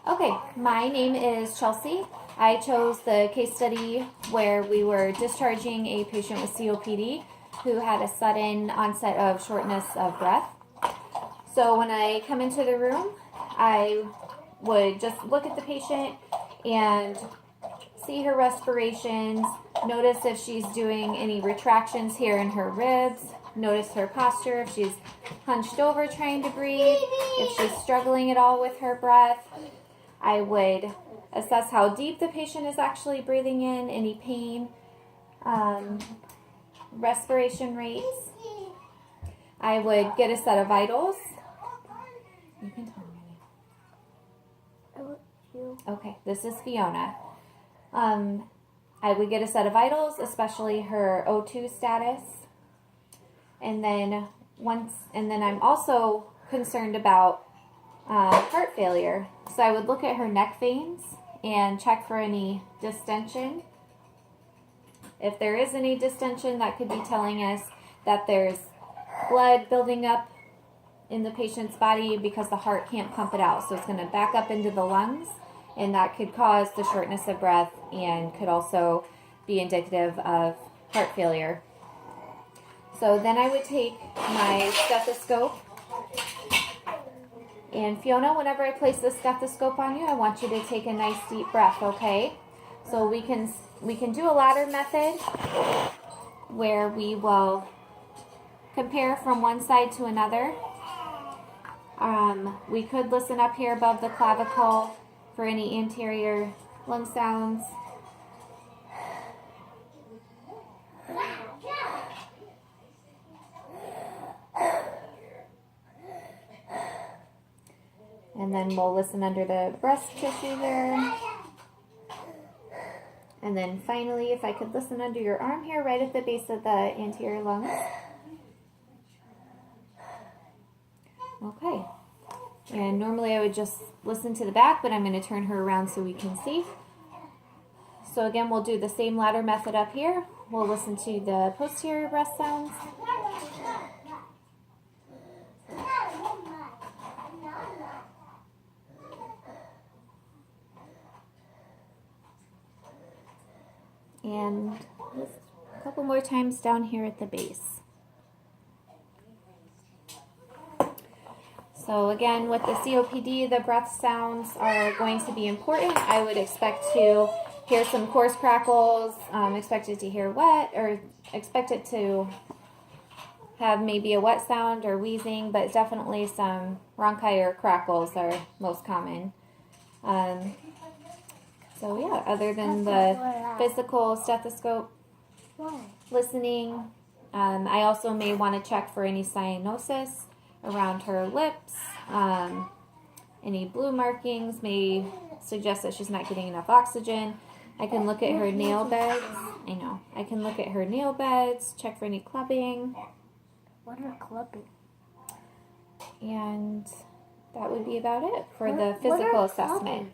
Okay, my name is Chelsea. I chose the case study where we were discharging a patient with COPD who had a sudden onset of shortness of breath. So when I come into the room, I would just look at the patient and see her respirations, notice if she's doing any retractions here in her ribs, notice her posture, if she's hunched over trying to breathe, if she's struggling at all with her breath. I would assess how deep the patient is actually breathing in, any pain, respiration rates. I would get a set of vitals. You can tell me. Okay, this is Fiona. I would get a set of vitals, especially her O2 status. And then I'm also concerned about heart failure. So I would look at her neck veins and check for any distension. If there is any distension, that could be telling us that there's blood building up in the patient's body because the heart can't pump it out. So it's going to back up into the lungs, and that could cause the shortness of breath and could also be indicative of heart failure. So then I would take my stethoscope. And Fiona, whenever I place the stethoscope on you, I want you to take a nice deep breath, okay? So we can do a ladder method where we will compare from one side to another. We could listen up here above the clavicle for any anterior lung sounds. And then we'll listen under the breast tissue here. And then finally, if I could listen under your arm here, right at the base of the anterior lungs. Okay. And normally I would just listen to the back, but I'm going to turn her around so we can see. So again, we'll do the same ladder method up here. We'll listen to the posterior breast sounds. And a couple more times down here at the base. So again, with the COPD, the breath sounds are going to be important. I would expect to hear some coarse crackles, expect it to hear wet, or expect it to have maybe a wet sound or wheezing, but definitely some rhonchi or crackles are most common. So yeah, other than the physical stethoscope listening, I also may want to check for any cyanosis around her lips. Any blue markings may suggest that she's not getting enough oxygen. I can look at her nail beds. I can look at her nail beds, check for any clubbing. What are clubbing? And that would be about it for the physical assessment.